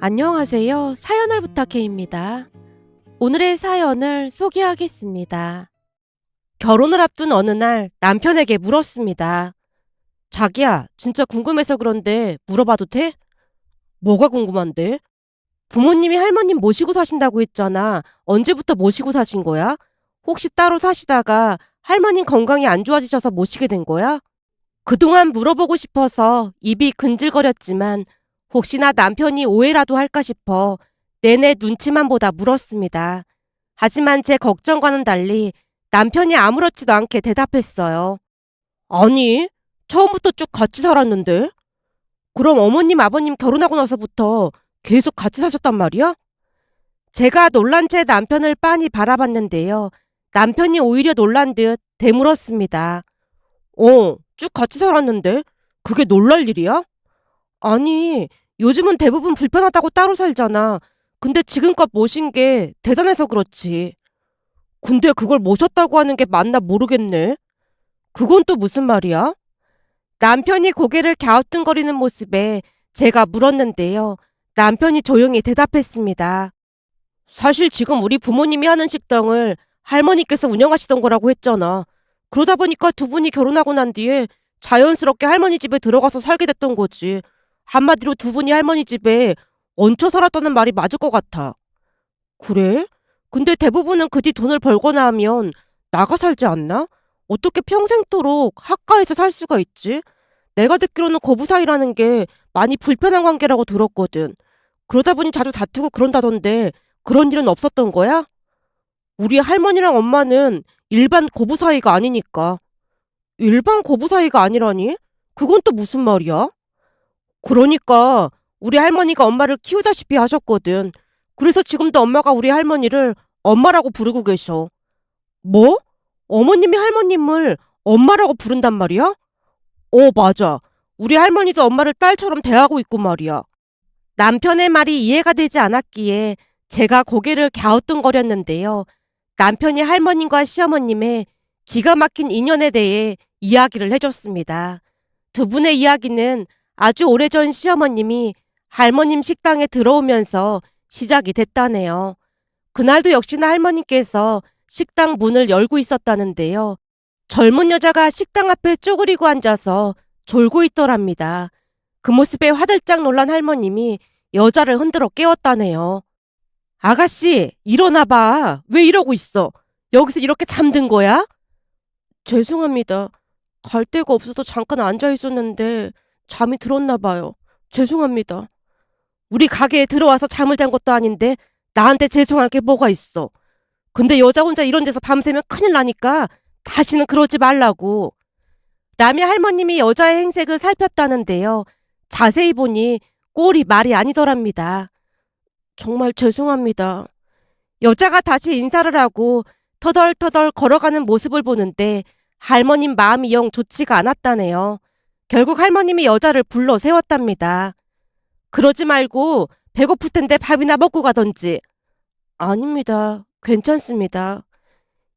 안녕하세요. 사연을 부탁해입니다. 오늘의 사연을 소개하겠습니다. 결혼을 앞둔 어느 날 남편에게 물었습니다. 자기야, 진짜 궁금해서 그런데 물어봐도 돼? 뭐가 궁금한데? 부모님이 할머님 모시고 사신다고 했잖아. 언제부터 모시고 사신 거야? 혹시 따로 사시다가 할머님 건강이 안 좋아지셔서 모시게 된 거야? 그동안 물어보고 싶어서 입이 근질거렸지만 혹시나 남편이 오해라도 할까 싶어 내내 눈치만 보다 물었습니다. 하지만 제 걱정과는 달리 남편이 아무렇지도 않게 대답했어요. 아니, 처음부터 쭉 같이 살았는데? 그럼 어머님, 아버님 결혼하고 나서부터 계속 같이 사셨단 말이야? 제가 놀란 채 남편을 빤히 바라봤는데요. 남편이 오히려 놀란 듯 되물었습니다. 쭉 같이 살았는데? 그게 놀랄 일이야? 아니, 요즘은 대부분 불편하다고 따로 살잖아. 근데 지금껏 모신 게 대단해서 그렇지. 근데 그걸 모셨다고 하는 게 맞나 모르겠네. 그건 또 무슨 말이야? 남편이 고개를 갸우뚱거리는 모습에 제가 물었는데요. 남편이 조용히 대답했습니다. 사실 지금 우리 부모님이 하는 식당을 할머니께서 운영하시던 거라고 했잖아. 그러다 보니까 두 분이 결혼하고 난 뒤에 자연스럽게 할머니 집에 들어가서 살게 됐던 거지. 한마디로 두 분이 할머니 집에 얹혀 살았다는 말이 맞을 것 같아. 그래? 근데 대부분은 그 뒤 돈을 벌거나 하면 나가 살지 않나? 어떻게 평생토록 학가에서 살 수가 있지? 내가 듣기로는 고부 사이라는 게 많이 불편한 관계라고 들었거든. 그러다 보니 자주 다투고 그런다던데 그런 일은 없었던 거야? 우리 할머니랑 엄마는 일반 고부 사이가 아니니까. 일반 고부 사이가 아니라니? 그건 또 무슨 말이야? 그러니까 우리 할머니가 엄마를 키우다시피 하셨거든. 그래서 지금도 엄마가 우리 할머니를 엄마라고 부르고 계셔. 뭐? 어머님이 할머님을 엄마라고 부른단 말이야? 맞아. 우리 할머니도 엄마를 딸처럼 대하고 있고 말이야. 남편의 말이 이해가 되지 않았기에 제가 고개를 갸우뚱거렸는데요. 남편이 할머님과 시어머님의 기가 막힌 인연에 대해 이야기를 해줬습니다. 두 분의 이야기는 아주 오래전 시어머님이 할머님 식당에 들어오면서 시작이 됐다네요. 그날도 역시나 할머님께서 식당 문을 열고 있었다는데요. 젊은 여자가 식당 앞에 쪼그리고 앉아서 졸고 있더랍니다. 그 모습에 화들짝 놀란 할머님이 여자를 흔들어 깨웠다네요. 아가씨, 일어나봐. 왜 이러고 있어? 여기서 이렇게 잠든 거야? 죄송합니다. 갈 데가 없어서 잠깐 앉아 있었는데 잠이 들었나 봐요. 죄송합니다. 우리 가게에 들어와서 잠을 잔 것도 아닌데 나한테 죄송할 게 뭐가 있어. 근데 여자 혼자 이런 데서 밤새면 큰일 나니까 다시는 그러지 말라고. 라며 할머님이 여자의 행색을 살폈다는데요. 자세히 보니 꼴이 말이 아니더랍니다. 정말 죄송합니다. 여자가 다시 인사를 하고 터덜터덜 걸어가는 모습을 보는데 할머님 마음이 영 좋지가 않았다네요. 결국 할머님이 여자를 불러 세웠답니다. 그러지 말고 배고플 텐데 밥이나 먹고 가던지. 아닙니다. 괜찮습니다.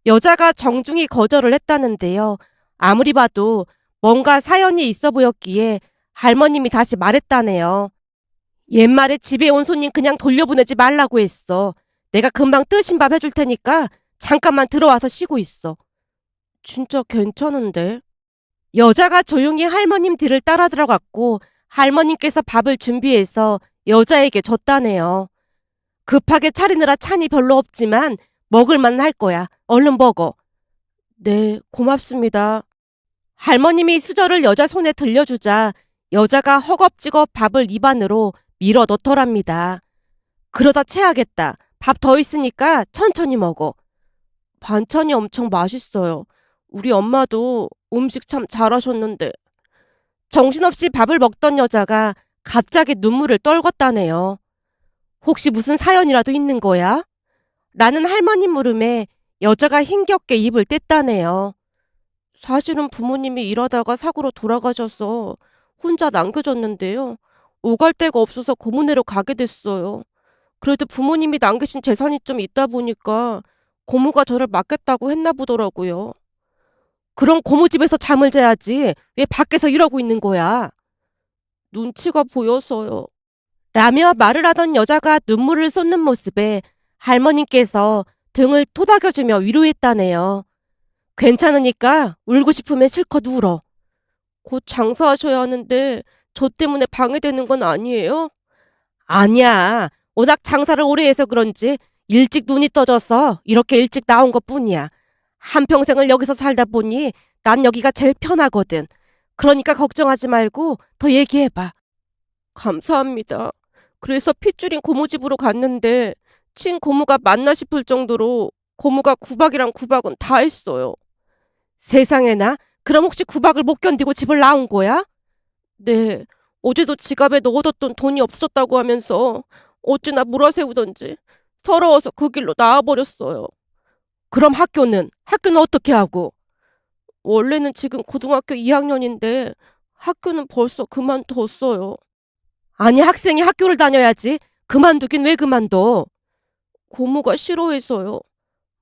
여자가 정중히 거절을 했다는데요. 아무리 봐도 뭔가 사연이 있어 보였기에 할머님이 다시 말했다네요. 옛말에 집에 온 손님 그냥 돌려보내지 말라고 했어. 내가 금방 뜨신 밥 해줄 테니까 잠깐만 들어와서 쉬고 있어. 진짜 괜찮은데? 여자가 조용히 할머님 뒤를 따라 들어갔고 할머님께서 밥을 준비해서 여자에게 줬다네요. 급하게 차리느라 찬이 별로 없지만 먹을만 할 거야. 얼른 먹어. 네, 고맙습니다. 할머님이 수저를 여자 손에 들려주자 여자가 허겁지겁 밥을 입 안으로 밀어 넣더랍니다. 그러다 체하겠다. 밥 더 있으니까 천천히 먹어. 반찬이 엄청 맛있어요. 우리 엄마도 음식 참 잘하셨는데. 정신없이 밥을 먹던 여자가 갑자기 눈물을 떨궜다네요. 혹시 무슨 사연이라도 있는 거야? 라는 할머님 물음에 여자가 힘겹게 입을 뗐다네요. 사실은 부모님이 일하다가 사고로 돌아가셔서 혼자 남겨졌는데요. 오갈 데가 없어서 고모네로 가게 됐어요. 그래도 부모님이 남기신 재산이 좀 있다 보니까 고모가 저를 맡겠다고 했나 보더라고요. 그럼 고모 집에서 잠을 자야지 왜 밖에서 이러고 있는 거야? 눈치가 보여서요. 라며 말을 하던 여자가 눈물을 쏟는 모습에 할머니께서 등을 토닥여주며 위로했다네요. 괜찮으니까 울고 싶으면 실컷 울어. 곧 장사하셔야 하는데 저 때문에 방해되는 건 아니에요? 아니야. 워낙 장사를 오래 해서 그런지 일찍 눈이 떠져서 이렇게 일찍 나온 것뿐이야. 한평생을 여기서 살다 보니 난 여기가 제일 편하거든. 그러니까 걱정하지 말고 더 얘기해봐. 감사합니다. 그래서 핏줄인 고모 집으로 갔는데 친고모가 맞나 싶을 정도로 고모가 구박이랑 구박은 다 했어요. 세상에나? 그럼 혹시 구박을 못 견디고 집을 나온 거야? 네. 어제도 지갑에 넣어뒀던 돈이 없었다고 하면서 어찌나 몰아세우던지 서러워서 그 길로 나와버렸어요. 그럼 학교는 어떻게 하고? 원래는 지금 고등학교 2학년인데 학교는 벌써 그만뒀어요. 아니, 학생이 학교를 다녀야지. 그만두긴 왜 그만둬? 고모가 싫어해서요.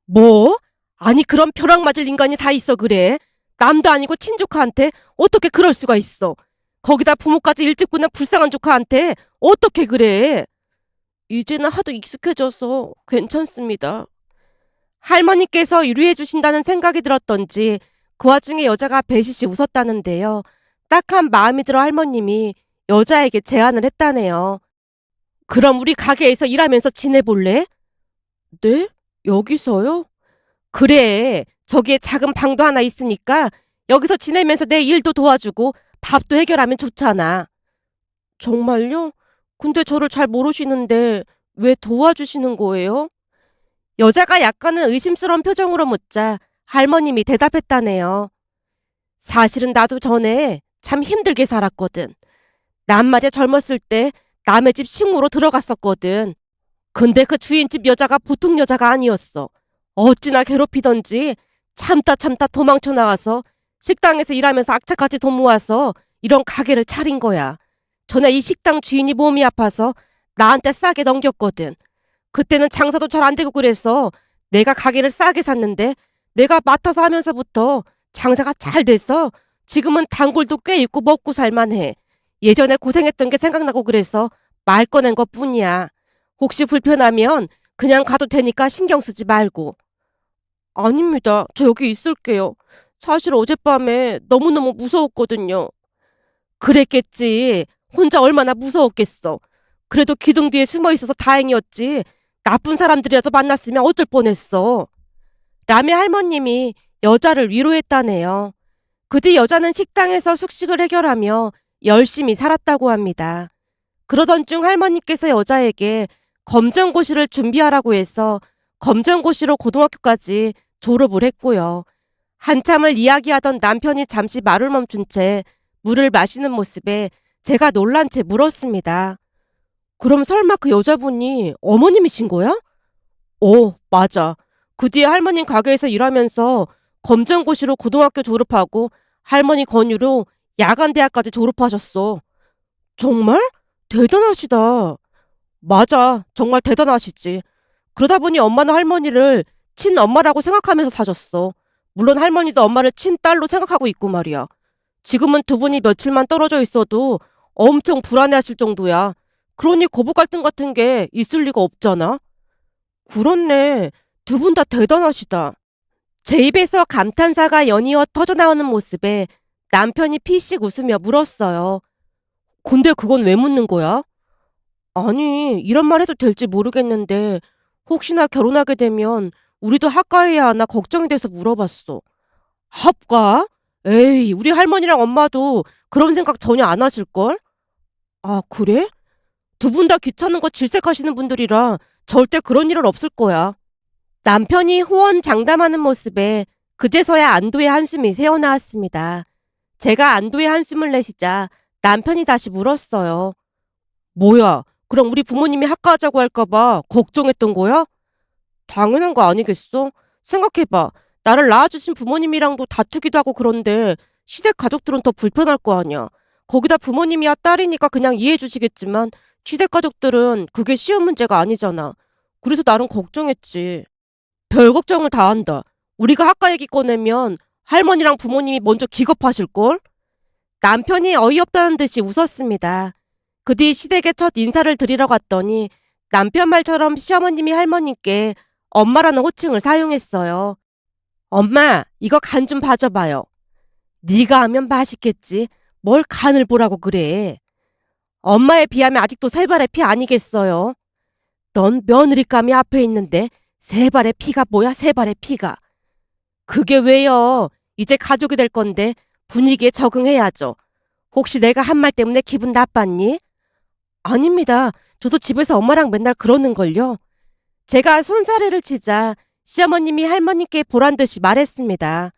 뭐? 아니, 그런 벼락 맞을 인간이 다 있어 그래? 남도 아니고 친조카한테 어떻게 그럴 수가 있어? 거기다 부모까지 일찍 보낸 불쌍한 조카한테 어떻게 그래? 이제는 하도 익숙해져서 괜찮습니다. 할머니께서 위로해 주신다는 생각이 들었던지 그 와중에 여자가 배시시 웃었다는데요. 딱한 마음이 들어 할머님이 여자에게 제안을 했다네요. 그럼 우리 가게에서 일하면서 지내볼래? 네? 여기서요? 그래. 저기에 작은 방도 하나 있으니까 여기서 지내면서 내 일도 도와주고 밥도 해결하면 좋잖아. 정말요? 근데 저를 잘 모르시는데 왜 도와주시는 거예요? 여자가 약간은 의심스러운 표정으로 묻자 할머님이 대답했다네요. 사실은 나도 전에 참 힘들게 살았거든. 난 말이야 젊었을 때 남의 집 식모로 들어갔었거든. 근데 그 주인집 여자가 보통 여자가 아니었어. 어찌나 괴롭히던지 참다 참다 도망쳐 나와서 식당에서 일하면서 악착같이 돈 모아서 이런 가게를 차린 거야. 전에 이 식당 주인이 몸이 아파서 나한테 싸게 넘겼거든. 그때는 장사도 잘 안 되고 그래서 내가 가게를 싸게 샀는데 내가 맡아서 하면서부터 장사가 잘 돼서 지금은 단골도 꽤 있고 먹고 살만해. 예전에 고생했던 게 생각나고 그래서 말 꺼낸 것뿐이야. 혹시 불편하면 그냥 가도 되니까 신경 쓰지 말고. 아닙니다. 저 여기 있을게요. 사실 어젯밤에 너무너무 무서웠거든요. 그랬겠지. 혼자 얼마나 무서웠겠어. 그래도 기둥 뒤에 숨어 있어서 다행이었지. 나쁜 사람들이라도 만났으면 어쩔 뻔했어. 라며 할머님이 여자를 위로했다네요. 그 뒤 여자는 식당에서 숙식을 해결하며 열심히 살았다고 합니다. 그러던 중 할머니께서 여자에게 검정고시를 준비하라고 해서 검정고시로 고등학교까지 졸업을 했고요. 한참을 이야기하던 남편이 잠시 말을 멈춘 채 물을 마시는 모습에 제가 놀란 채 물었습니다. 그럼 설마 그 여자분이 어머님이신 거야? 맞아. 그 뒤에 할머님 가게에서 일하면서 검정고시로 고등학교 졸업하고 할머니 권유로 야간대학까지 졸업하셨어. 정말? 대단하시다. 맞아. 정말 대단하시지. 그러다 보니 엄마는 할머니를 친엄마라고 생각하면서 사셨어. 물론 할머니도 엄마를 친딸로 생각하고 있고 말이야. 지금은 두 분이 며칠만 떨어져 있어도 엄청 불안해하실 정도야. 그러니 고부 갈등 같은 게 있을 리가 없잖아. 그렇네. 두 분 다 대단하시다. 제 입에서 감탄사가 연이어 터져나오는 모습에 남편이 피식 웃으며 물었어요. 근데 그건 왜 묻는 거야? 아니, 이런 말 해도 될지 모르겠는데 혹시나 결혼하게 되면 우리도 합가해야 하나 걱정이 돼서 물어봤어. 합가? 에이, 우리 할머니랑 엄마도 그런 생각 전혀 안 하실걸? 아, 그래? 두 분 다 귀찮은 거 질색하시는 분들이라 절대 그런 일은 없을 거야. 남편이 호언장담하는 모습에 그제서야 안도의 한숨이 새어나왔습니다. 제가 안도의 한숨을 내쉬자 남편이 다시 물었어요. 뭐야, 그럼 우리 부모님이 합가하자고 할까봐 걱정했던 거야? 당연한 거 아니겠어? 생각해봐. 나를 낳아주신 부모님이랑도 다투기도 하고 그런데 시댁 가족들은 더 불편할 거 아니야. 거기다 부모님이야 딸이니까 그냥 이해해 주시겠지만 시댁 가족들은 그게 쉬운 문제가 아니잖아. 그래서 나름 걱정했지. 별 걱정을 다 한다. 우리가 학가 얘기 꺼내면 할머니랑 부모님이 먼저 기겁하실걸? 남편이 어이없다는 듯이 웃었습니다. 그 뒤 시댁에 첫 인사를 드리러 갔더니 남편 말처럼 시어머님이 할머님께 엄마라는 호칭을 사용했어요. 엄마, 이거 간 좀 봐줘봐요. 네가 하면 맛있겠지. 뭘 간을 보라고 그래. 엄마에 비하면 아직도 세 발의 피 아니겠어요. 넌 며느리감이 앞에 있는데 세 발의 피가 뭐야, 세 발의 피가. 그게 왜요? 이제 가족이 될 건데 분위기에 적응해야죠. 혹시 내가 한 말 때문에 기분 나빴니? 아닙니다. 저도 집에서 엄마랑 맨날 그러는걸요. 제가 손사래를 치자 시어머님이 할머니께 보란 듯이 말했습니다.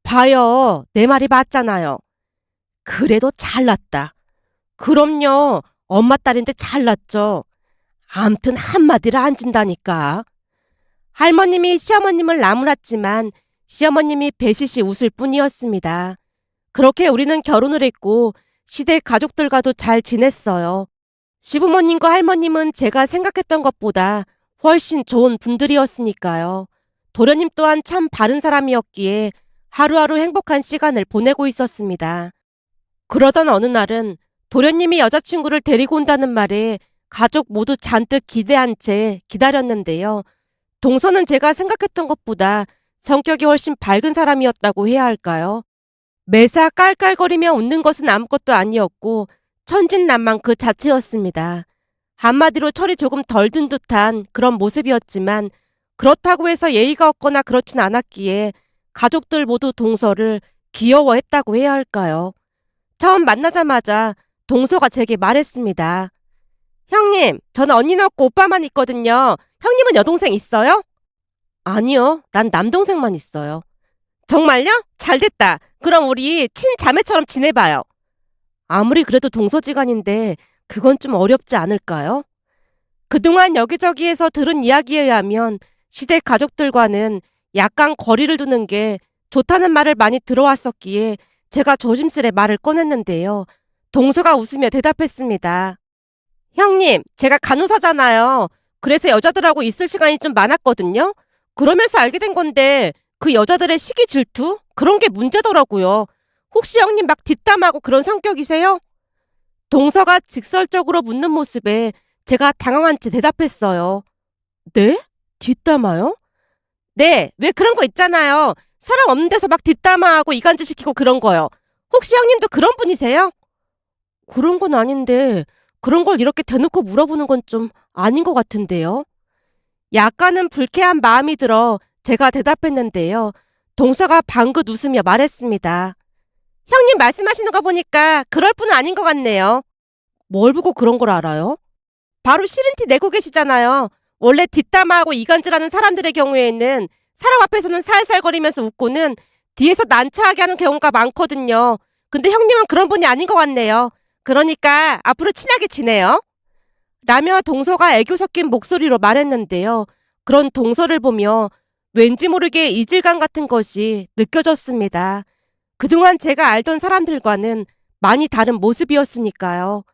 봐요. 내 말이 맞잖아요. 그래도 잘났다. 그럼요. 엄마 딸인데 잘났죠. 암튼 한마디를 안 진다니까. 할머님이 시어머님을 나무랐지만 시어머님이 배시시 웃을 뿐이었습니다. 그렇게 우리는 결혼을 했고 시댁 가족들과도 잘 지냈어요. 시부모님과 할머님은 제가 생각했던 것보다 훨씬 좋은 분들이었으니까요. 도련님 또한 참 바른 사람이었기에 하루하루 행복한 시간을 보내고 있었습니다. 그러던 어느 날은 도련님이 여자친구를 데리고 온다는 말에 가족 모두 잔뜩 기대한 채 기다렸는데요. 동서는 제가 생각했던 것보다 성격이 훨씬 밝은 사람이었다고 해야 할까요? 매사 깔깔거리며 웃는 것은 아무것도 아니었고 천진난만 그 자체였습니다. 한마디로 철이 조금 덜 든 듯한 그런 모습이었지만 그렇다고 해서 예의가 없거나 그렇진 않았기에 가족들 모두 동서를 귀여워했다고 해야 할까요? 처음 만나자마자 동서가 제게 말했습니다. 형님, 저는 언니는 없고 오빠만 있거든요. 형님은 여동생 있어요? 아니요, 난 남동생만 있어요. 정말요? 잘됐다. 그럼 우리 친자매처럼 지내봐요. 아무리 그래도 동서지간인데 그건 좀 어렵지 않을까요? 그동안 여기저기에서 들은 이야기에 의하면 시댁 가족들과는 약간 거리를 두는 게 좋다는 말을 많이 들어왔었기에 제가 조심스레 말을 꺼냈는데요. 동서가 웃으며 대답했습니다. 형님, 제가 간호사잖아요. 그래서 여자들하고 있을 시간이 좀 많았거든요. 그러면서 알게 된 건데 그 여자들의 시기 질투? 그런 게 문제더라고요. 혹시 형님 막 뒷담하고 그런 성격이세요? 동서가 직설적으로 묻는 모습에 제가 당황한 채 대답했어요. 네? 뒷담화요? 네, 왜 그런 거 있잖아요. 사람 없는 데서 막 뒷담화하고 이간질 시키고 그런 거요. 혹시 형님도 그런 분이세요? 그런 건 아닌데 그런 걸 이렇게 대놓고 물어보는 건 좀 아닌 것 같은데요. 약간은 불쾌한 마음이 들어 제가 대답했는데요. 동서가 방긋 웃으며 말했습니다. 형님 말씀하시는 거 보니까 그럴 분은 아닌 것 같네요. 뭘 보고 그런 걸 알아요? 바로 싫은 티 내고 계시잖아요. 원래 뒷담화하고 이간질하는 사람들의 경우에는 사람 앞에서는 살살거리면서 웃고는 뒤에서 난처하게 하는 경우가 많거든요. 근데 형님은 그런 분이 아닌 것 같네요. 그러니까 앞으로 친하게 지내요. 라며 동서가 애교 섞인 목소리로 말했는데요. 그런 동서를 보며 왠지 모르게 이질감 같은 것이 느껴졌습니다. 그동안 제가 알던 사람들과는 많이 다른 모습이었으니까요.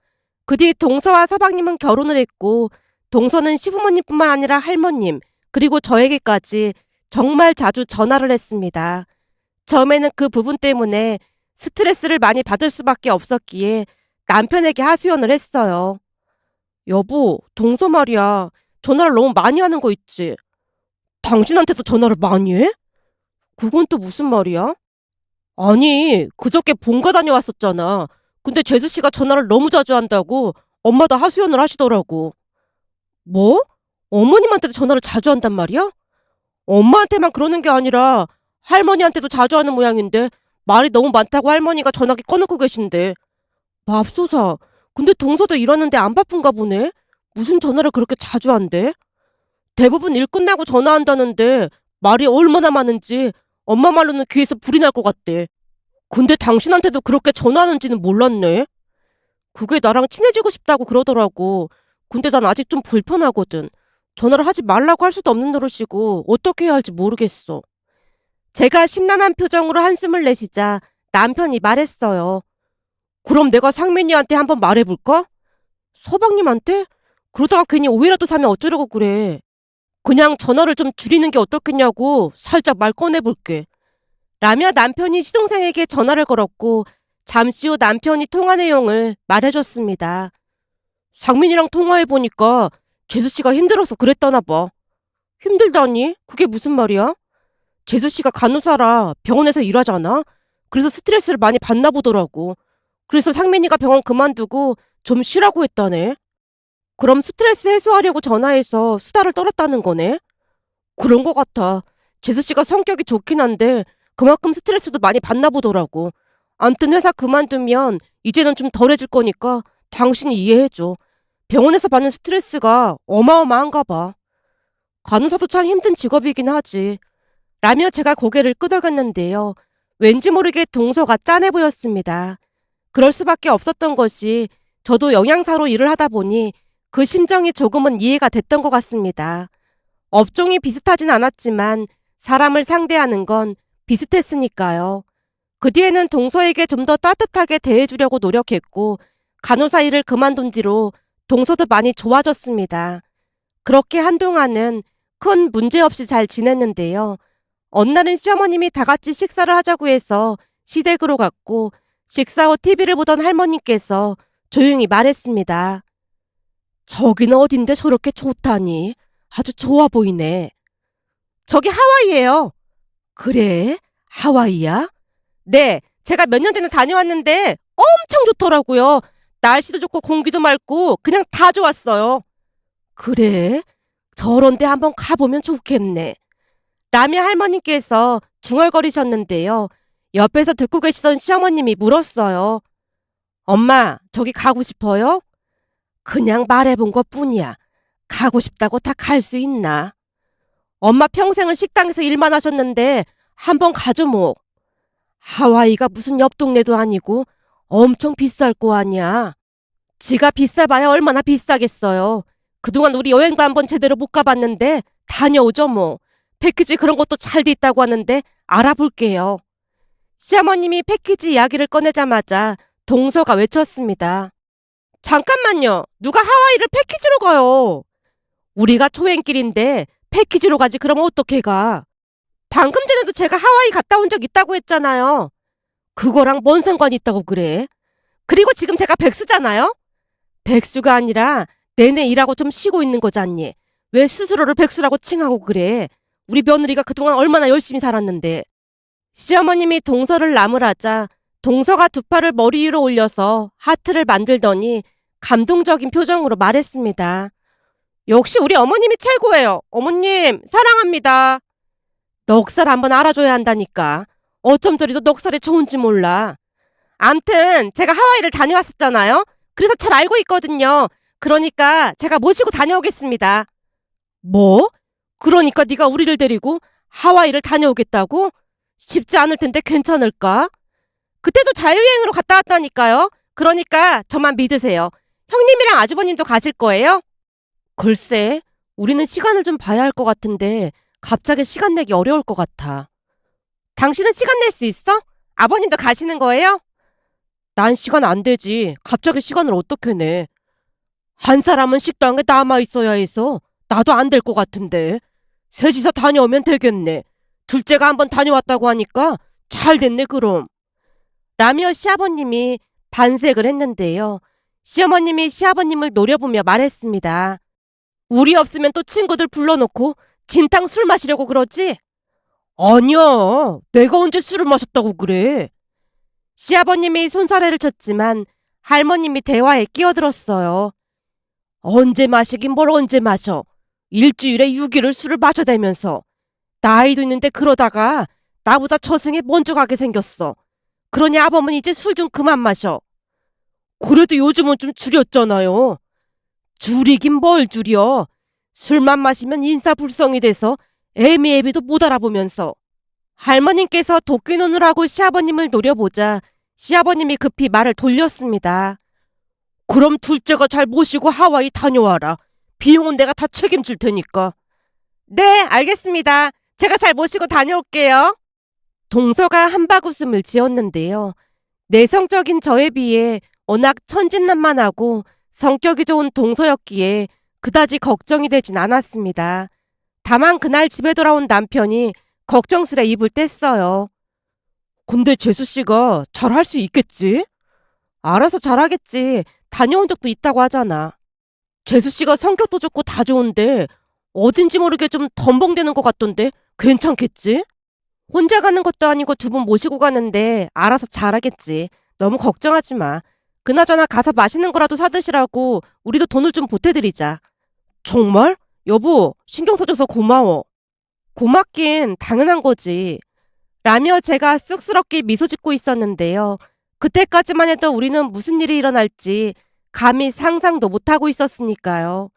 그 뒤 동서와 서방님은 결혼을 했고 동서는 시부모님뿐만 아니라 할머님 그리고 저에게까지 정말 자주 전화를 했습니다. 처음에는 그 부분 때문에 스트레스를 많이 받을 수밖에 없었기에 남편에게 하소연을 했어요. 여보, 동서 말이야. 전화를 너무 많이 하는 거 있지? 당신한테도 전화를 많이 해? 그건 또 무슨 말이야? 아니, 그저께 본가 다녀왔었잖아. 근데 재수씨가 전화를 너무 자주 한다고 엄마도 하소연을 하시더라고. 뭐? 어머님한테도 전화를 자주 한단 말이야? 엄마한테만 그러는 게 아니라 할머니한테도 자주 하는 모양인데 말이 너무 많다고 할머니가 전화기 꺼놓고 계신데. 맙소사. 근데 동서도 일하는데 안 바쁜가 보네? 무슨 전화를 그렇게 자주 한대? 대부분 일 끝나고 전화한다는데 말이 얼마나 많은지 엄마 말로는 귀에서 불이 날 것 같대. 근데 당신한테도 그렇게 전화하는지는 몰랐네. 그게 나랑 친해지고 싶다고 그러더라고. 근데 난 아직 좀 불편하거든. 전화를 하지 말라고 할 수도 없는 노릇이고 어떻게 해야 할지 모르겠어. 제가 심란한 표정으로 한숨을 내쉬자 남편이 말했어요. 그럼 내가 상민이한테 한번 말해볼까? 서방님한테? 그러다가 괜히 오해라도 사면 어쩌려고 그래. 그냥 전화를 좀 줄이는 게 어떻겠냐고 살짝 말 꺼내볼게. 라며 남편이 시동생에게 전화를 걸었고 잠시 후 남편이 통화 내용을 말해줬습니다. 상민이랑 통화해보니까 재수씨가 힘들어서 그랬다나 봐. 힘들다니? 그게 무슨 말이야? 재수씨가 간호사라 병원에서 일하잖아? 그래서 스트레스를 많이 받나 보더라고. 그래서 상민이가 병원 그만두고 좀 쉬라고 했다네. 그럼 스트레스 해소하려고 전화해서 수다를 떨었다는 거네? 그런 거 같아. 재수씨가 성격이 좋긴 한데 그만큼 스트레스도 많이 받나 보더라고. 암튼 회사 그만두면 이제는 좀 덜해질 거니까 당신이 이해해줘. 병원에서 받는 스트레스가 어마어마한가 봐. 간호사도 참 힘든 직업이긴 하지. 라며 제가 고개를 끄덕였는데요. 왠지 모르게 동서가 짠해 보였습니다. 그럴 수밖에 없었던 것이 저도 영양사로 일을 하다 보니 그 심정이 조금은 이해가 됐던 것 같습니다. 업종이 비슷하진 않았지만 사람을 상대하는 건 비슷했으니까요. 그 뒤에는 동서에게 좀 더 따뜻하게 대해주려고 노력했고 간호사 일을 그만둔 뒤로 동서도 많이 좋아졌습니다. 그렇게 한동안은 큰 문제 없이 잘 지냈는데요. 어느 날은 시어머님이 다 같이 식사를 하자고 해서 시댁으로 갔고 식사 후 TV를 보던 할머님께서 조용히 말했습니다. 저기는 어딘데 저렇게 좋다니? 아주 좋아 보이네. 저기 하와이예요. 그래? 하와이야? 네, 제가 몇 년 전에 다녀왔는데 엄청 좋더라고요. 날씨도 좋고 공기도 맑고 그냥 다 좋았어요. 그래? 저런 데 한번 가보면 좋겠네. 라며 할머니께서 중얼거리셨는데요. 옆에서 듣고 계시던 시어머님이 물었어요. 엄마, 저기 가고 싶어요? 그냥 말해본 것뿐이야. 가고 싶다고 다 갈 수 있나? 엄마 평생을 식당에서 일만 하셨는데 한번 가죠 뭐. 하와이가 무슨 옆 동네도 아니고 엄청 비쌀 거 아니야. 지가 비싸봐야 얼마나 비싸겠어요. 그동안 우리 여행도 한번 제대로 못 가봤는데 다녀오죠 뭐. 패키지 그런 것도 잘 돼 있다고 하는데 알아볼게요. 시어머님이 패키지 이야기를 꺼내자마자 동서가 외쳤습니다. 잠깐만요. 누가 하와이를 패키지로 가요? 우리가 초행길인데 패키지로 가지 그러면 어떻게 가? 방금 전에도 제가 하와이 갔다 온 적 있다고 했잖아요. 그거랑 뭔 상관이 있다고 그래? 그리고 지금 제가 백수잖아요? 백수가 아니라 내내 일하고 좀 쉬고 있는 거잖니. 왜 스스로를 백수라고 칭하고 그래? 우리 며느리가 그동안 얼마나 열심히 살았는데. 시어머님이 동서를 나무라자 동서가 두 팔을 머리 위로 올려서 하트를 만들더니 감동적인 표정으로 말했습니다. 역시 우리 어머님이 최고예요. 어머님 사랑합니다. 넉살 한번 알아줘야 한다니까. 어쩜 저리 도 넉살이 좋은지 몰라. 암튼 제가 하와이를 다녀왔었잖아요. 그래서 잘 알고 있거든요. 그러니까 제가 모시고 다녀오겠습니다. 뭐? 그러니까 네가 우리를 데리고 하와이를 다녀오겠다고? 쉽지 않을 텐데 괜찮을까? 그때도 자유여행으로 갔다 왔다니까요. 그러니까 저만 믿으세요. 형님이랑 아주버님도 가실 거예요? 글쎄, 우리는 시간을 좀 봐야 할 것 같은데 갑자기 시간 내기 어려울 것 같아. 당신은 시간 낼 수 있어? 아버님도 가시는 거예요? 난 시간 안 되지. 갑자기 시간을 어떻게 내? 한 사람은 식당에 남아 있어야 해서 나도 안 될 것 같은데. 셋이서 다녀오면 되겠네. 둘째가 한번 다녀왔다고 하니까 잘 됐네 그럼. 라며 시아버님이 반색을 했는데요. 시어머님이 시아버님을 노려보며 말했습니다. 우리 없으면 또 친구들 불러놓고 진탕 술 마시려고 그러지? 아니야. 내가 언제 술을 마셨다고 그래. 시아버님이 손사래를 쳤지만 할머님이 대화에 끼어들었어요. 언제 마시긴 뭘 언제 마셔. 일주일에 6일을 술을 마셔대면서. 나이도 있는데 그러다가 나보다 저승에 먼저 가게 생겼어. 그러니 아범은 이제 술 좀 그만 마셔. 그래도 요즘은 좀 줄였잖아요. 줄이긴 뭘 줄여. 술만 마시면 인사불성이 돼서 애미애비도 못 알아보면서. 할머님께서 도끼 눈을 하고 시아버님을 노려보자 시아버님이 급히 말을 돌렸습니다. 그럼 둘째가 잘 모시고 하와이 다녀와라. 비용은 내가 다 책임질 테니까. 네, 알겠습니다. 제가 잘 모시고 다녀올게요. 동서가 한바구음을 지었는데요. 내성적인 저에 비해 워낙 천진난만하고 성격이 좋은 동서였기에 그다지 걱정이 되진 않았습니다. 다만 그날 집에 돌아온 남편이 걱정스레 입을 뗐어요. 근데 재수씨가 잘할 수 있겠지? 알아서 잘하겠지. 다녀온 적도 있다고 하잖아. 재수씨가 성격도 좋고 다 좋은데 어딘지 모르게 좀 덤벙대는 것 같던데 괜찮겠지? 혼자 가는 것도 아니고 두 분 모시고 가는데 알아서 잘하겠지. 너무 걱정하지 마. 그나저나 가서 맛있는 거라도 사드시라고 우리도 돈을 좀 보태드리자. 정말? 여보, 신경 써줘서 고마워. 고맙긴 당연한 거지. 라며 제가 쑥스럽게 미소 짓고 있었는데요. 그때까지만 해도 우리는 무슨 일이 일어날지 감히 상상도 못하고 있었으니까요.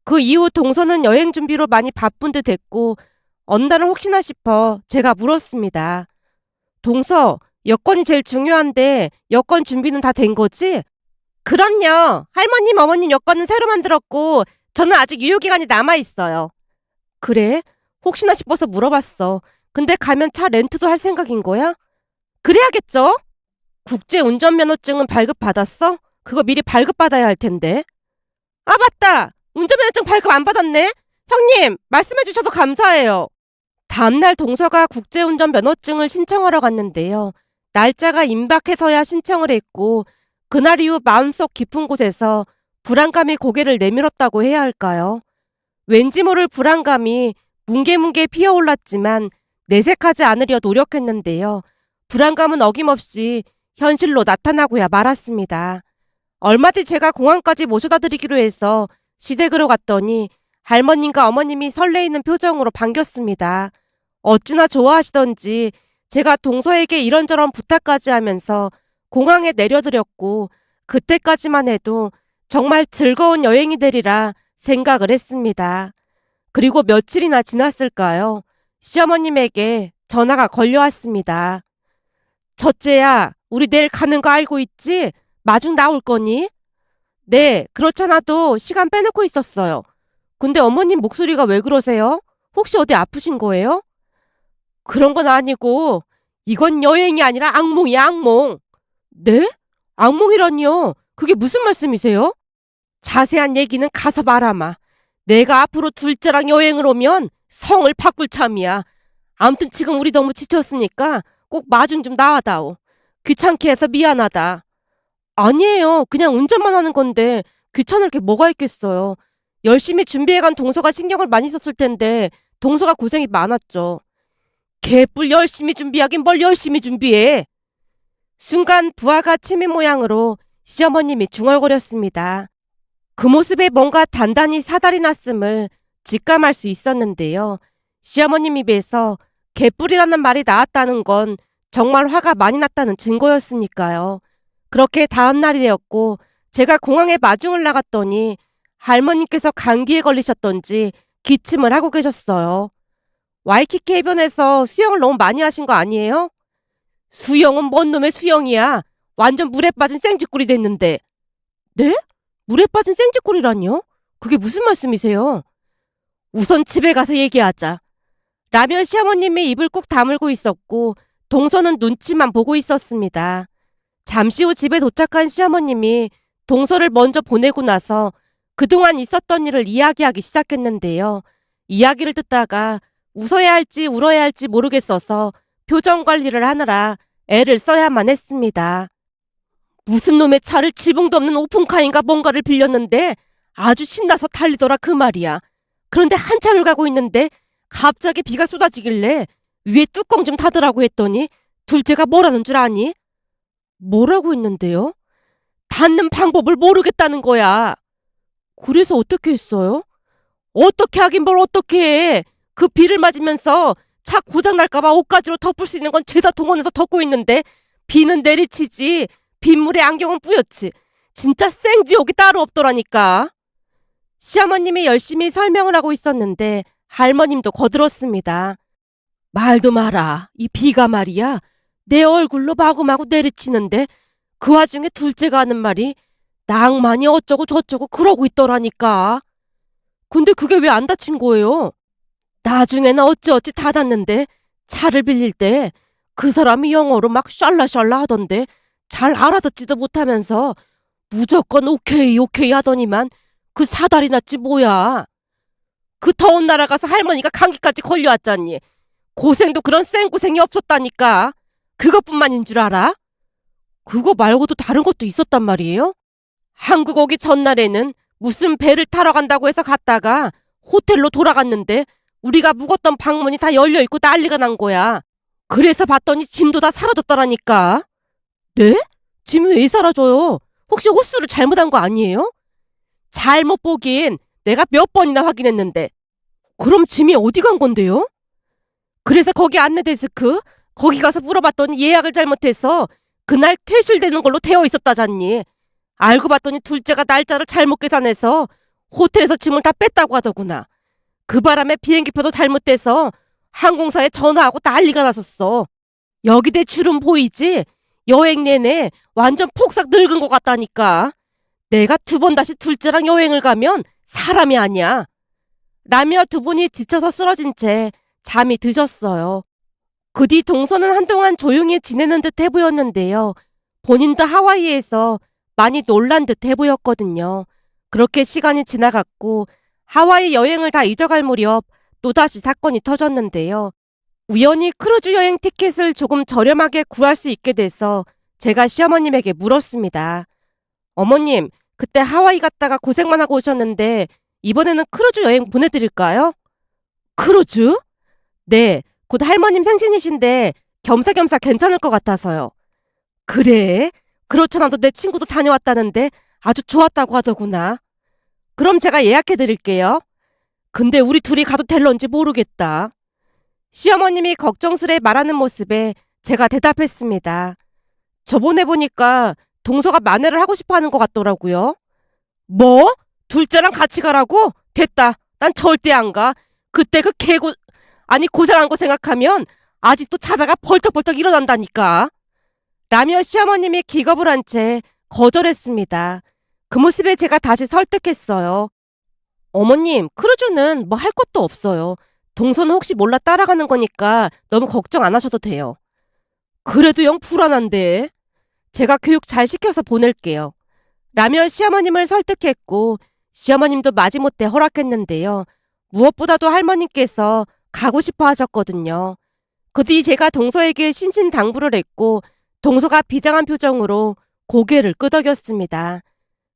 그 이후 동서는 여행 준비로 많이 바쁜 듯 했고 어느 날은 혹시나 싶어 제가 물었습니다. 동서, 여권이 제일 중요한데 여권 준비는 다 된 거지? 그럼요. 할머님, 어머님 여권은 새로 만들었고 저는 아직 유효기간이 남아있어요. 그래? 혹시나 싶어서 물어봤어. 근데 가면 차 렌트도 할 생각인 거야? 그래야겠죠? 국제운전면허증은 발급받았어? 그거 미리 발급받아야 할 텐데. 아, 맞다! 운전면허증 발급 안 받았네? 형님, 말씀해주셔서 감사해요. 다음날 동서가 국제운전면허증을 신청하러 갔는데요. 날짜가 임박해서야 신청을 했고 그날 이후 마음속 깊은 곳에서 불안감이 고개를 내밀었다고 해야 할까요? 왠지 모를 불안감이 뭉게뭉게 피어올랐지만 내색하지 않으려 노력했는데요. 불안감은 어김없이 현실로 나타나고야 말았습니다. 얼마 뒤 제가 공항까지 모셔다 드리기로 해서 시댁으로 갔더니 할머님과 어머님이 설레이는 표정으로 반겼습니다. 어찌나 좋아하시던지 제가 동서에게 이런저런 부탁까지 하면서 공항에 내려드렸고 그때까지만 해도 정말 즐거운 여행이 되리라 생각을 했습니다. 그리고 며칠이나 지났을까요? 시어머님에게 전화가 걸려왔습니다. 첫째야, 우리 내일 가는 거 알고 있지? 마중 나올 거니? 네, 그렇잖아도 시간 빼놓고 있었어요. 근데 어머님 목소리가 왜 그러세요? 혹시 어디 아프신 거예요? 그런 건 아니고 이건 여행이 아니라 악몽이야, 악몽. 네? 악몽이라니요? 그게 무슨 말씀이세요? 자세한 얘기는 가서 말아마. 내가 앞으로 둘째랑 여행을 오면 성을 바꿀 참이야. 암튼 지금 우리 너무 지쳤으니까 꼭 마중 좀 나와다오. 귀찮게 해서 미안하다. 아니에요. 그냥 운전만 하는 건데 귀찮을 게 뭐가 있겠어요. 열심히 준비해간 동서가 신경을 많이 썼을 텐데 동서가 고생이 많았죠. 개뿔 열심히 준비하긴 뭘 열심히 준비해. 순간 부하가 치민 모양으로 시어머님이 중얼거렸습니다. 그 모습에 뭔가 단단히 사달이 났음을 직감할 수 있었는데요. 시어머님 입에서 개뿔이라는 말이 나왔다는 건 정말 화가 많이 났다는 증거였으니까요. 그렇게 다음 날이 되었고 제가 공항에 마중을 나갔더니 할머님께서 감기에 걸리셨던지 기침을 하고 계셨어요. 와이키키 해변에서 수영을 너무 많이 하신 거 아니에요? 수영은 뭔 놈의 수영이야. 완전 물에 빠진 생쥐꼴이 됐는데. 네? 물에 빠진 생쥐꼴이라니요? 그게 무슨 말씀이세요? 우선 집에 가서 얘기하자. 라면 시어머님이 입을 꾹 다물고 있었고 동서는 눈치만 보고 있었습니다. 잠시 후 집에 도착한 시어머님이 동서를 먼저 보내고 나서 그동안 있었던 일을 이야기하기 시작했는데요. 이야기를 듣다가 웃어야 할지 울어야 할지 모르겠어서 표정 관리를 하느라 애를 써야만 했습니다. 무슨 놈의 차를 지붕도 없는 오픈카인가 뭔가를 빌렸는데 아주 신나서 달리더라 그 말이야. 그런데 한참을 가고 있는데 갑자기 비가 쏟아지길래 위에 뚜껑 좀 닫으라고 했더니 둘째가 뭐라는 줄 아니? 뭐라고 했는데요? 닫는 방법을 모르겠다는 거야. 그래서 어떻게 했어요? 어떻게 하긴 뭘 어떻게 해. 그 비를 맞으면서 차 고장 날까봐 옷가지로 덮을 수 있는 건 죄다 동원해서 덮고 있는데 비는 내리치지 빗물에 안경은 뿌옇지. 진짜 생지옥이 따로 없더라니까. 시어머님이 열심히 설명을 하고 있었는데 할머님도 거들었습니다. 말도 마라. 이 비가 말이야. 내 얼굴로 마구마구 내리치는데 그 와중에 둘째가 하는 말이 낭만이 어쩌고 저쩌고 그러고 있더라니까. 근데 그게 왜 안 다친 거예요? 나중에는 어찌어찌 닫았는데 차를 빌릴 때 그 사람이 영어로 막 샬라샬라 하던데 잘 알아듣지도 못하면서 무조건 오케이 오케이 하더니만 그 사달이 났지 뭐야. 그 더운 나라 가서 할머니가 감기까지 걸려왔잖니. 고생도 그런 생고생이 없었다니까. 그것뿐만인 줄 알아? 그거 말고도 다른 것도 있었단 말이에요? 한국 오기 전날에는 무슨 배를 타러 간다고 해서 갔다가 호텔로 돌아갔는데 우리가 묵었던 방문이 다 열려있고 난리가 난 거야. 그래서 봤더니 짐도 다 사라졌더라니까. 네? 짐이 왜 사라져요? 혹시 호수를 잘못한 거 아니에요? 잘못 보긴 내가 몇 번이나 확인했는데. 그럼 짐이 어디 간 건데요? 그래서 거기 안내데스크 거기 가서 물어봤더니 예약을 잘못해서 그날 퇴실되는 걸로 되어 있었다잖니. 알고 봤더니 둘째가 날짜를 잘못 계산해서 호텔에서 짐을 다 뺐다고 하더구나. 그 바람에 비행기표도 잘못돼서 항공사에 전화하고 난리가 났었어. 여기 내 주름 보이지? 여행 내내 완전 폭삭 늙은 것 같다니까. 내가 두 번 다시 둘째랑 여행을 가면 사람이 아니야. 라며 두 분이 지쳐서 쓰러진 채 잠이 드셨어요. 그 뒤 동서는 한동안 조용히 지내는 듯 해 보였는데요. 본인도 하와이에서 많이 놀란 듯 해 보였거든요. 그렇게 시간이 지나갔고 하와이 여행을 다 잊어갈 무렵 또다시 사건이 터졌는데요. 우연히 크루즈 여행 티켓을 조금 저렴하게 구할 수 있게 돼서 제가 시어머님에게 물었습니다. 어머님, 그때 하와이 갔다가 고생만 하고 오셨는데 이번에는 크루즈 여행 보내드릴까요? 크루즈? 네, 곧 할머님 생신이신데 겸사겸사 괜찮을 것 같아서요. 그래? 그렇잖아도 내 친구도 다녀왔다는데 아주 좋았다고 하더구나. 그럼 제가 예약해드릴게요. 근데 우리 둘이 가도 될런지 모르겠다. 시어머님이 걱정스레 말하는 모습에 제가 대답했습니다. 저번에 보니까 동서가 만회를 하고 싶어 하는 것 같더라고요. 뭐? 둘째랑 같이 가라고? 됐다. 난 절대 안 가. 그때 그 고생한 거 생각하면 아직도 자다가 벌떡벌떡 일어난다니까. 라며 시어머님이 기겁을 한 채 거절했습니다. 그 모습에 제가 다시 설득했어요. 어머님, 크루즈는 뭐 할 것도 없어요. 동서는 혹시 몰라 따라가는 거니까 너무 걱정 안 하셔도 돼요. 그래도 영 불안한데. 제가 교육 잘 시켜서 보낼게요. 라며 시어머님을 설득했고 시어머님도 마지못해 허락했는데요. 무엇보다도 할머님께서 가고 싶어 하셨거든요. 그 뒤 제가 동서에게 신신당부를 했고 동서가 비장한 표정으로 고개를 끄덕였습니다.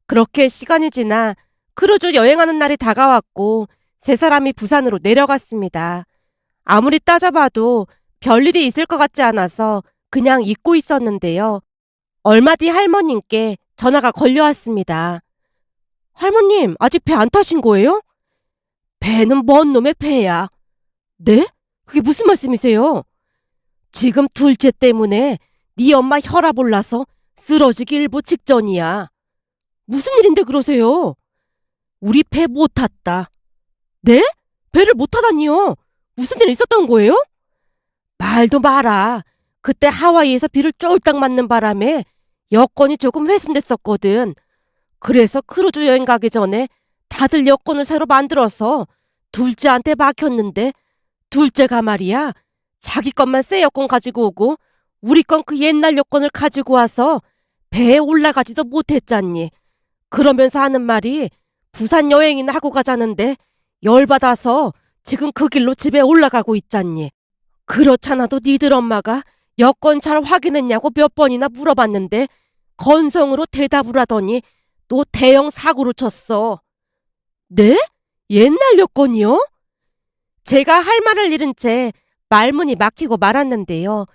그렇게 시간이 지나 크루즈 여행하는 날이 다가왔고 세 사람이 부산으로 내려갔습니다. 아무리 따져봐도 별일이 있을 것 같지 않아서 그냥 잊고 있었는데요. 얼마 뒤 할머님께 전화가 걸려왔습니다. 할머님, 아직 배 안 타신 거예요? 배는 뭔 놈의 배야. 네? 그게 무슨 말씀이세요? 지금 둘째 때문에 네 엄마 혈압 올라서 쓰러지기 일보 직전이야. 무슨 일인데 그러세요? 우리 배 못 탔다. 네? 배를 못 타다니요? 무슨 일 있었던 거예요? 말도 마라. 그때 하와이에서 비를 쫄딱 맞는 바람에 여권이 조금 훼손됐었거든. 그래서 크루즈 여행 가기 전에 다들 여권을 새로 만들어서 둘째한테 막혔는데 둘째가 말이야. 자기 것만 새 여권 가지고 오고 우리 건 그 옛날 여권을 가지고 와서 배에 올라가지도 못했잖니. 그러면서 하는 말이 부산 여행이나 하고 가자는데 열받아서 지금 그 길로 집에 올라가고 있잖니. 그렇잖아도 니들 엄마가 여권 잘 확인했냐고 몇 번이나 물어봤는데 건성으로 대답을 하더니 또 대형 사고를 쳤어. 네? 옛날 여권이요? 제가 할 말을 잃은 채 말문이 막히고 말았는데요.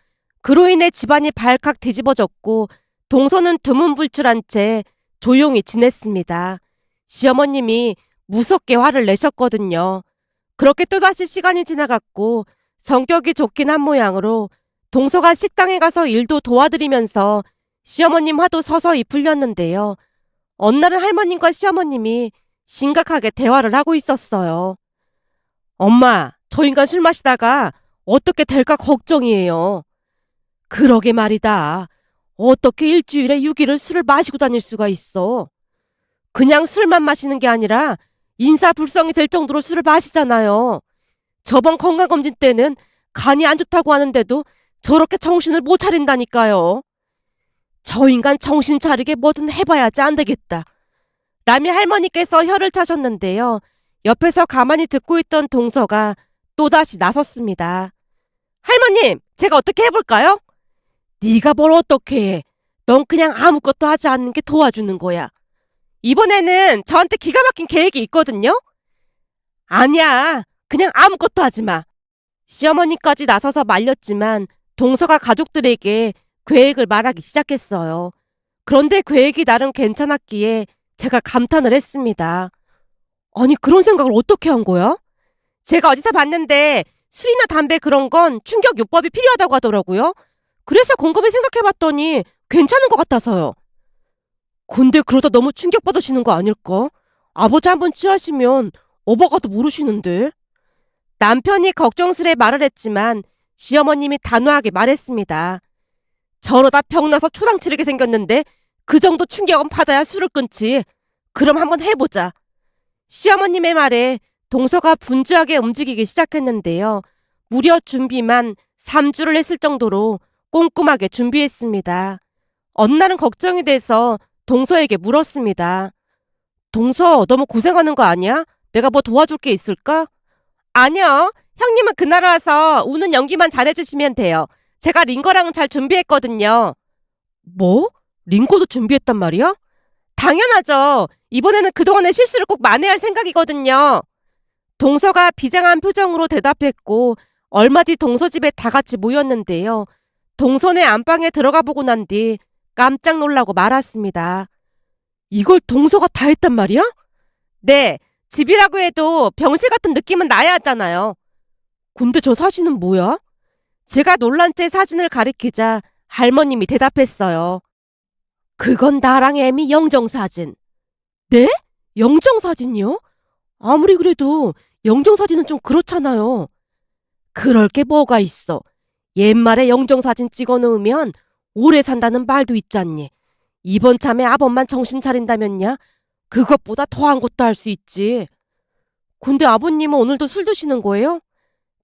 그로 인해 집안이 발칵 뒤집어졌고 동서는 두문불출한 채 조용히 지냈습니다. 시어머님이 무섭게 화를 내셨거든요. 그렇게 또다시 시간이 지나갔고 성격이 좋긴 한 모양으로 동서가 식당에 가서 일도 도와드리면서 시어머님 화도 서서히 풀렸는데요. 어느 날은 할머님과 시어머님이 심각하게 대화를 하고 있었어요. 엄마, 저 인간 술 마시다가 어떻게 될까 걱정이에요. 그러게 말이다. 어떻게 일주일에 6일을 술을 마시고 다닐 수가 있어. 그냥 술만 마시는 게 아니라 인사불성이 될 정도로 술을 마시잖아요. 저번 건강검진 때는 간이 안 좋다고 하는데도 저렇게 정신을 못 차린다니까요. 저 인간 정신 차리게 뭐든 해봐야지 안 되겠다. 라며 할머니께서 혀를 차셨는데요. 옆에서 가만히 듣고 있던 동서가 또다시 나섰습니다. 할머님, 제가 어떻게 해볼까요? 네가 뭘 어떻게 해. 넌 그냥 아무것도 하지 않는 게 도와주는 거야. 이번에는 저한테 기가 막힌 계획이 있거든요? 아니야. 그냥 아무것도 하지 마. 시어머니까지 나서서 말렸지만 동서가 가족들에게 계획을 말하기 시작했어요. 그런데 계획이 나름 괜찮았기에 제가 감탄을 했습니다. 아니, 그런 생각을 어떻게 한 거야? 제가 어디서 봤는데 술이나 담배 그런 건 충격요법이 필요하다고 하더라고요. 그래서 곰곰이 생각해봤더니 괜찮은 것 같아서요. 근데 그러다 너무 충격받으시는 거 아닐까? 아버지 한번 취하시면 어버가도 모르시는데. 남편이 걱정스레 말을 했지만 시어머님이 단호하게 말했습니다. 저러다 병나서 초당 치르게 생겼는데 그 정도 충격은 받아야 술을 끊지. 그럼 한번 해보자. 시어머님의 말에 동서가 분주하게 움직이기 시작했는데요. 무려 준비만 3주를 했을 정도로 꼼꼼하게 준비했습니다. 어느 날은 걱정이 돼서 동서에게 물었습니다. 동서, 너무 고생하는 거 아니야? 내가 뭐 도와줄 게 있을까? 아니요. 형님은 그날 와서 우는 연기만 잘해주시면 돼요. 제가 링거랑은 잘 준비했거든요. 뭐? 링거도 준비했단 말이야? 당연하죠. 이번에는 그동안의 실수를 꼭 만회할 생각이거든요. 동서가 비장한 표정으로 대답했고 얼마 뒤 동서 집에 다 같이 모였는데요. 동서네 안방에 들어가 보고 난 뒤 깜짝 놀라고 말았습니다. 이걸 동서가 다 했단 말이야? 네. 집이라고 해도 병실 같은 느낌은 나야 하잖아요. 근데 저 사진은 뭐야? 제가 놀란 채 사진을 가리키자 할머님이 대답했어요. 그건 나랑 애미 영정사진. 네? 영정사진이요? 아무리 그래도 영정사진은 좀 그렇잖아요. 그럴 게 뭐가 있어. 옛말에 영정사진 찍어 놓으면 오래 산다는 말도 있잖니. 이번 참에 아범만 정신 차린다면야 그것보다 더한 것도 할 수 있지. 근데 아버님은 오늘도 술 드시는 거예요?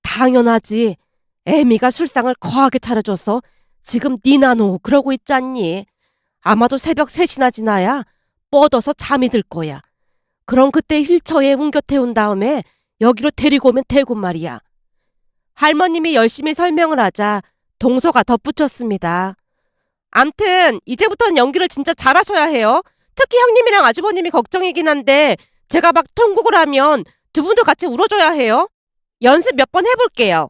당연하지. 애미가 술상을 거하게 차려줘서 지금 니나노 그러고 있잖니. 아마도 새벽 3시나 지나야 뻗어서 잠이 들 거야. 그럼 그때 휠체어에 옮겨 태운 다음에 여기로 데리고 오면 되고 말이야. 할머님이 열심히 설명을 하자 동서가 덧붙였습니다. 암튼 이제부터는 연기를 진짜 잘하셔야 해요. 특히 형님이랑 아주버님이 걱정이긴 한데 제가 막 통곡을 하면 두 분도 같이 울어줘야 해요. 연습 몇 번 해볼게요.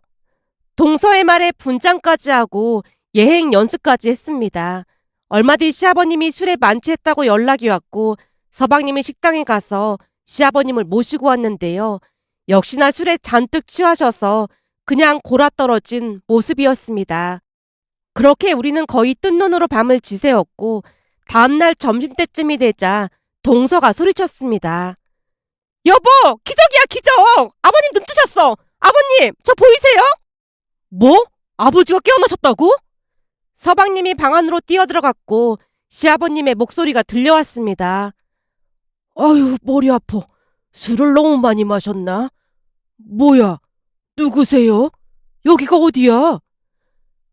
동서의 말에 분장까지 하고 예행 연습까지 했습니다. 얼마 뒤 시아버님이 술에 만취했다고 연락이 왔고 서방님이 식당에 가서 시아버님을 모시고 왔는데요. 역시나 술에 잔뜩 취하셔서 그냥 골아떨어진 모습이었습니다. 그렇게 우리는 거의 뜬 눈으로 밤을 지새웠고 다음날 점심때쯤이 되자 동서가 소리쳤습니다. 여보! 기적이야 기적! 아버님 눈 뜨셨어! 아버님! 저 보이세요? 뭐? 아버지가 깨어나셨다고? 서방님이 방 안으로 뛰어들어갔고 시아버님의 목소리가 들려왔습니다. 아유, 머리 아파. 술을 너무 많이 마셨나? 뭐야? 누구세요? 여기가 어디야?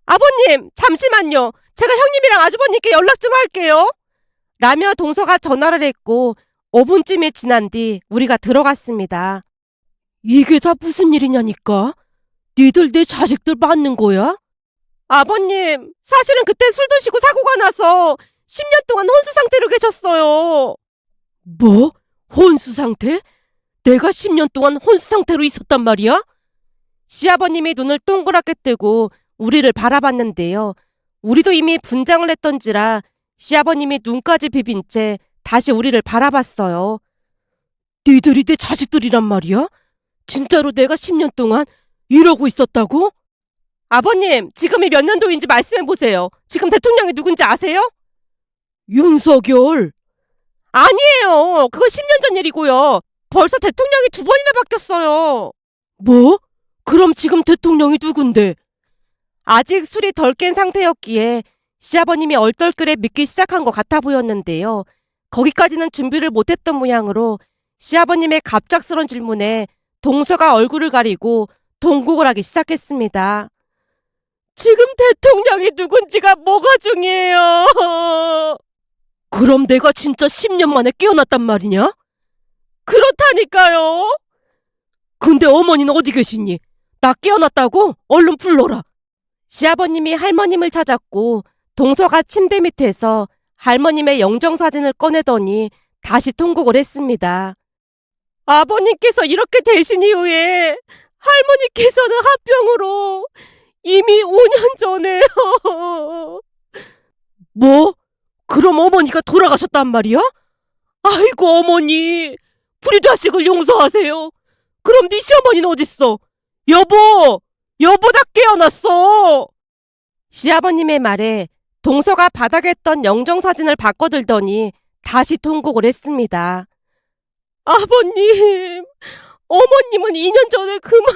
아버님, 잠시만요. 제가 형님이랑 아주버님께 연락 좀 할게요. 라며 동서가 전화를 했고 5분쯤이 지난 뒤 우리가 들어갔습니다. 이게 다 무슨 일이냐니까? 니들 내 자식들 맞는 거야? 아버님, 사실은 그때 술 드시고 사고가 나서 10년 동안 혼수 상태로 계셨어요. 뭐? 혼수 상태? 내가 10년 동안 혼수 상태로 있었단 말이야? 시아버님이 눈을 동그랗게 뜨고 우리를 바라봤는데요. 우리도 이미 분장을 했던지라 시아버님이 눈까지 비빈 채 다시 우리를 바라봤어요. 니들이 내 자식들이란 말이야? 진짜로 내가 10년 동안 이러고 있었다고? 아버님, 지금이 몇 년도인지 말씀해보세요. 지금 대통령이 누군지 아세요? 윤석열. 아니에요. 그거 10년 전 일이고요. 벌써 대통령이 2번이나 바뀌었어요. 뭐? 그럼 지금 대통령이 누군데? 아직 술이 덜 깬 상태였기에 시아버님이 얼떨결에 믿기 시작한 것 같아 보였는데요. 거기까지는 준비를 못했던 모양으로 시아버님의 갑작스런 질문에 동서가 얼굴을 가리고 통곡을 하기 시작했습니다. 지금 대통령이 누군지가 뭐가 중요해요. 그럼 내가 진짜 10년 만에 깨어났단 말이냐? 그렇다니까요. 근데 어머니는 어디 계시니? 나 깨어났다고? 얼른 불러라. 시아버님이 할머님을 찾았고 동서가 침대 밑에서 할머님의 영정사진을 꺼내더니 다시 통곡을 했습니다. 아버님께서 이렇게 되신 이후에 할머니께서는 합병으로 이미 5년 전에 뭐? 그럼 어머니가 돌아가셨단 말이야? 아이고 어머니, 불의자식을 용서하세요. 그럼 네 시어머니는 어딨어? 여보! 여보 나 깨어났어! 시아버님의 말에 동서가 바닥에 있던 영정사진을 바꿔들더니 다시 통곡을 했습니다. 아버님, 어머님은 2년 전에 그만.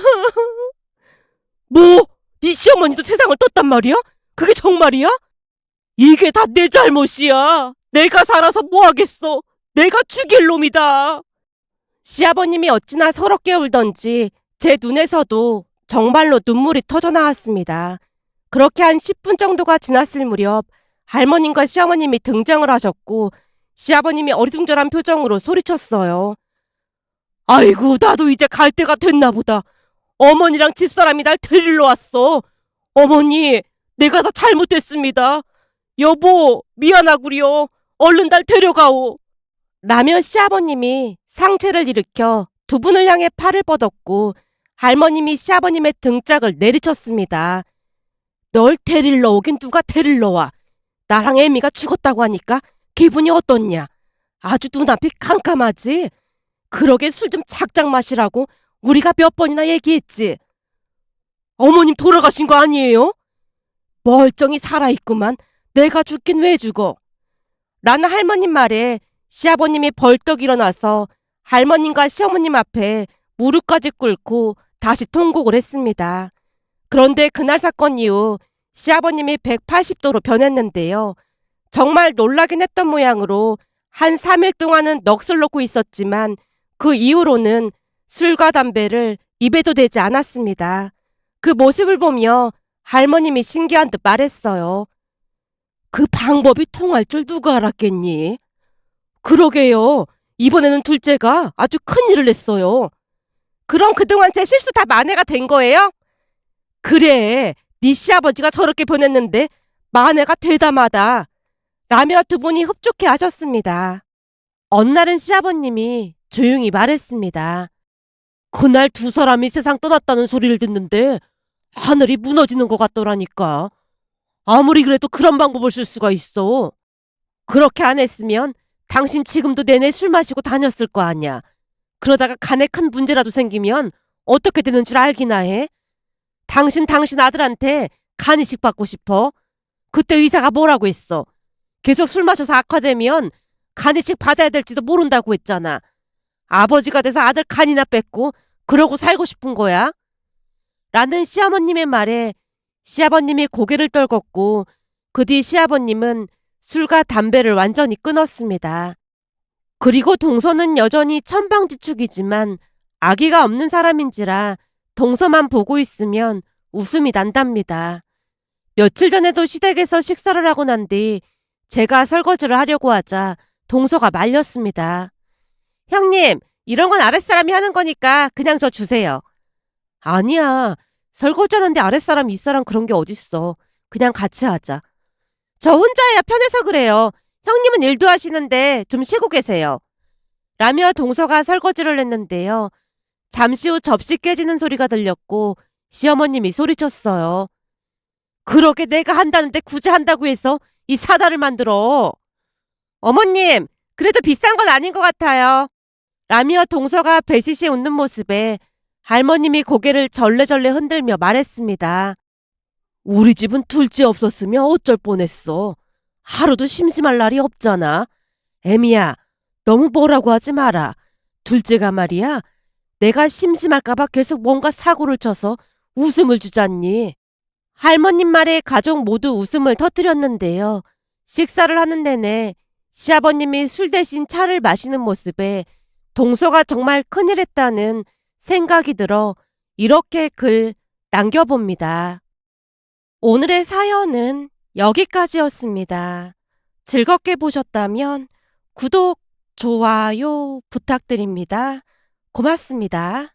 뭐? 네 시어머니도 세상을 떴단 말이야? 그게 정말이야? 이게 다 내 잘못이야. 내가 살아서 뭐 하겠어. 내가 죽일 놈이다. 시아버님이 어찌나 서럽게 울던지 제 눈에서도 정말로 눈물이 터져 나왔습니다. 그렇게 한 10분 정도가 지났을 무렵 할머님과 시어머님이 등장을 하셨고 시아버님이 어리둥절한 표정으로 소리쳤어요. 아이고 나도 이제 갈 때가 됐나 보다. 어머니랑 집사람이 날 데리러 왔어. 어머니 내가 다 잘못했습니다. 여보 미안하구려. 얼른 날 데려가오. 라며 시아버님이 상체를 일으켜 두 분을 향해 팔을 뻗었고 할머님이 시아버님의 등짝을 내리쳤습니다. 널 데리러 오긴 누가 데리러 와. 나랑 애미가 죽었다고 하니까 기분이 어떻냐. 아주 눈앞이 깜깜하지. 그러게 술 좀 작작 마시라고 우리가 몇 번이나 얘기했지. 어머님 돌아가신 거 아니에요? 멀쩡히 살아있구만. 내가 죽긴 왜 죽어. 라는 할머님 말에 시아버님이 벌떡 일어나서 할머님과 시어머님 앞에 무릎까지 꿇고 다시 통곡을 했습니다. 그런데 그날 사건 이후 시아버님이 180도로 변했는데요. 정말 놀라긴 했던 모양으로 한 3일 동안은 넋을 놓고 있었지만 그 이후로는 술과 담배를 입에도 대지 않았습니다. 그 모습을 보며 할머님이 신기한 듯 말했어요. 그 방법이 통할 줄 누가 알았겠니? 그러게요. 이번에는 둘째가 아주 큰일을 했어요. 그럼 그동안 제 실수 다 만회가 된 거예요? 그래. 네 시아버지가 저렇게 변했는데 만회가 되다마다. 라며 두 분이 흡족해 하셨습니다. 어느 날은 시아버님이 조용히 말했습니다. 그날 두 사람이 세상 떠났다는 소리를 듣는데 하늘이 무너지는 것 같더라니까. 아무리 그래도 그런 방법을 쓸 수가 있어. 그렇게 안 했으면 당신 지금도 내내 술 마시고 다녔을 거 아니야. 그러다가 간에 큰 문제라도 생기면 어떻게 되는 줄 알기나 해? 당신 아들한테 간 이식 받고 싶어? 그때 의사가 뭐라고 했어? 계속 술 마셔서 악화되면 간 이식 받아야 될지도 모른다고 했잖아. 아버지가 돼서 아들 간이나 뺏고 그러고 살고 싶은 거야? 라는 시어머님의 말에 시아버님이 고개를 떨궜고 그 뒤 시아버님은 술과 담배를 완전히 끊었습니다. 그리고 동서는 여전히 천방지축이지만 아기가 없는 사람인지라 동서만 보고 있으면 웃음이 난답니다. 며칠 전에도 시댁에서 식사를 하고 난 뒤 제가 설거지를 하려고 하자 동서가 말렸습니다. 형님, 이런 건 아랫사람이 하는 거니까 그냥 저 주세요. 아니야. 설거지하는데 아랫사람 윗사람 그런 게 어딨어. 그냥 같이 하자. 저 혼자야 편해서 그래요. 형님은 일도 하시는데 좀 쉬고 계세요. 라며 동서가 설거지를 했는데요. 잠시 후 접시 깨지는 소리가 들렸고 시어머님이 소리쳤어요. 그러게 내가 한다는데 굳이 한다고 해서 이 사다를 만들어. 어머님, 그래도 비싼 건 아닌 것 같아요. 라며 동서가 배시시 웃는 모습에 할머님이 고개를 절레절레 흔들며 말했습니다. 우리 집은 둘째 없었으면 어쩔 뻔했어. 하루도 심심할 날이 없잖아. 애미야, 너무 뭐라고 하지 마라. 둘째가 말이야. 내가 심심할까봐 계속 뭔가 사고를 쳐서 웃음을 주잖니. 할머님 말에 가족 모두 웃음을 터뜨렸는데요. 식사를 하는 내내 시아버님이 술 대신 차를 마시는 모습에 동서가 정말 큰일 했다는 생각이 들어 이렇게 글 남겨봅니다. 오늘의 사연은 여기까지였습니다. 즐겁게 보셨다면 구독, 좋아요 부탁드립니다. 고맙습니다.